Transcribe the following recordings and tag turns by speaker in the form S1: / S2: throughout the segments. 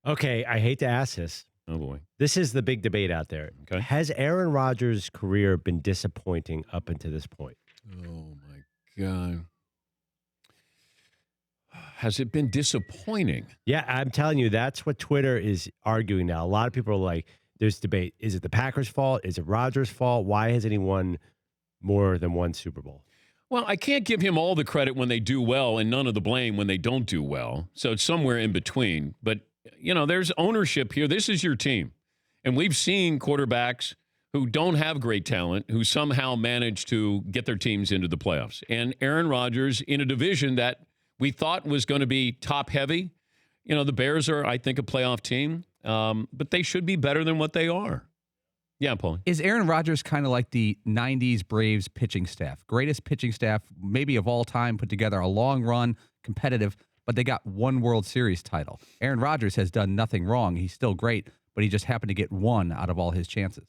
S1: Okay, I hate to ask this.
S2: Oh, boy.
S1: This is the big debate out there.
S2: Okay.
S1: Has Aaron Rodgers' career been disappointing up until this point?
S2: Oh, my God. Has it been disappointing?
S1: Yeah, I'm telling you, that's what Twitter is arguing now. A lot of people are like, there's debate. Is it the Packers' fault? Is it Rodgers' fault? Why hasn't he won more than one Super Bowl?
S2: Well, I can't give him all the credit when they do well and none of the blame when they don't do well. So it's somewhere in between. But, there's ownership here. This is your team. And we've seen quarterbacks who don't have great talent who somehow manage to get their teams into the playoffs. And Aaron Rodgers in a division that we thought was going to be top heavy. The Bears are, I think, a playoff team, but they should be better than what they are. Yeah, Paulie.
S3: Is Aaron Rodgers kind of like the 90s Braves pitching staff? Greatest pitching staff maybe of all time, put together a long run, competitive, but they got one World Series title. Aaron Rodgers has done nothing wrong. He's still great, but he just happened to get one out of all his chances.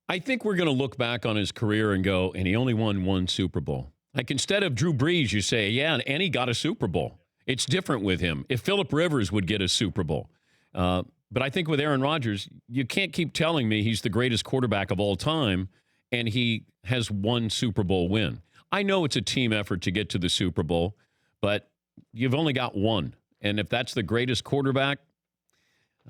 S2: I think we're going to look back on his career and go, and he only won one Super Bowl. Like instead of Drew Brees, you say, yeah, and he got a Super Bowl. It's different with him. If Phillip Rivers would get a Super Bowl. But I think with Aaron Rodgers, you can't keep telling me he's the greatest quarterback of all time and he has one Super Bowl win. I know it's a team effort to get to the Super Bowl, but you've only got one. And if that's the greatest quarterback,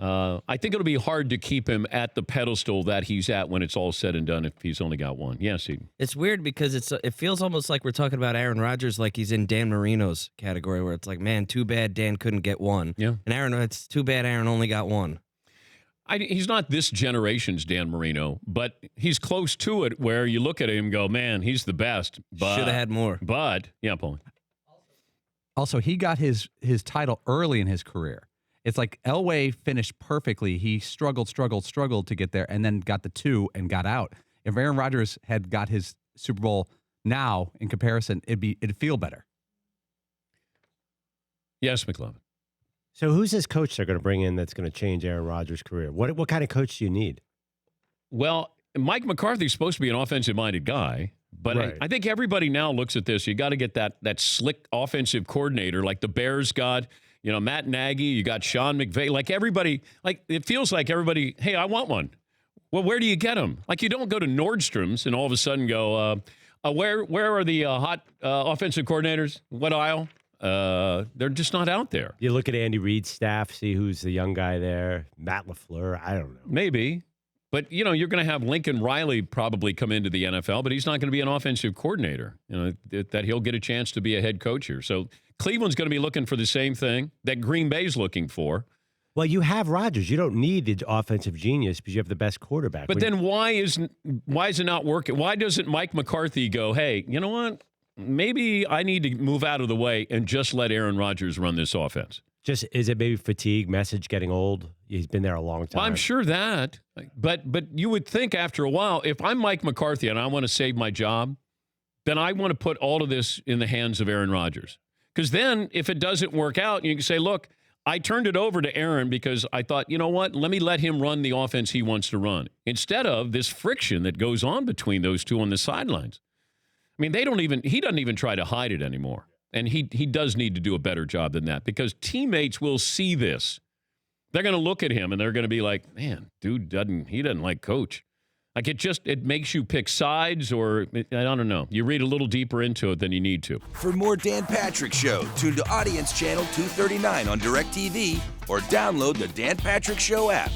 S2: I think it'll be hard to keep him at the pedestal that he's at when it's all said and done if he's only got one. Yes, Eden.
S4: It's weird because it feels almost like we're talking about Aaron Rodgers like he's in Dan Marino's category where it's like, man, too bad Dan couldn't get one.
S2: Yeah.
S4: And it's too bad Aaron only got one.
S2: He's not this generation's Dan Marino, but he's close to it where you look at him and go, man, he's the best.
S4: Should have had more.
S2: But, yeah, Paul.
S3: Also, he got his title early in his career. It's like Elway finished perfectly. He struggled to get there and then got the two and got out. If Aaron Rodgers had got his Super Bowl now in comparison, it'd feel better.
S2: Yes, McLovin.
S1: So who's this coach they're going to bring in that's going to change Aaron Rodgers' career? What kind of coach do you need?
S2: Well, Mike McCarthy's supposed to be an offensive-minded guy, but
S1: right.
S2: I think everybody now looks at this. You got to get that slick offensive coordinator like the Bears got. Matt Nagy, you got Sean McVay. Like everybody, it feels like everybody, hey, I want one. Well, where do you get them? Like you don't go to Nordstrom's and all of a sudden go, where are the hot offensive coordinators? What aisle? They're just not out there.
S1: You look at Andy Reid's staff, see who's the young guy there. Matt LaFleur, I don't know.
S2: Maybe. But, you're going to have Lincoln Riley probably come into the NFL, but he's not going to be an offensive coordinator. That he'll get a chance to be a head coach here. So Cleveland's going to be looking for the same thing that Green Bay's looking for.
S1: Well, you have Rodgers. You don't need the offensive genius because you have the best quarterback.
S2: But then why is it not working? Why doesn't Mike McCarthy go, hey, you know what? Maybe I need to move out of the way and just let Aaron Rodgers run this offense.
S1: Is it maybe fatigue, message getting old? He's been there a long time.
S2: Well, I'm sure that. But you would think after a while, if I'm Mike McCarthy and I want to save my job, then I want to put all of this in the hands of Aaron Rodgers. Because then if it doesn't work out, you can say, look, I turned it over to Aaron because I thought, you know what, let me let him run the offense he wants to run. Instead of this friction that goes on between those two on the sidelines. I mean, he doesn't even try to hide it anymore. And he does need to do a better job than that because teammates will see this. They're going to look at him and they're going to be like, man, dude doesn't like coach. Like it makes you pick sides or I don't know. You read a little deeper into it than you need to.
S5: For more Dan Patrick Show, tune to Audience Channel 239 on DirecTV or download the Dan Patrick Show app.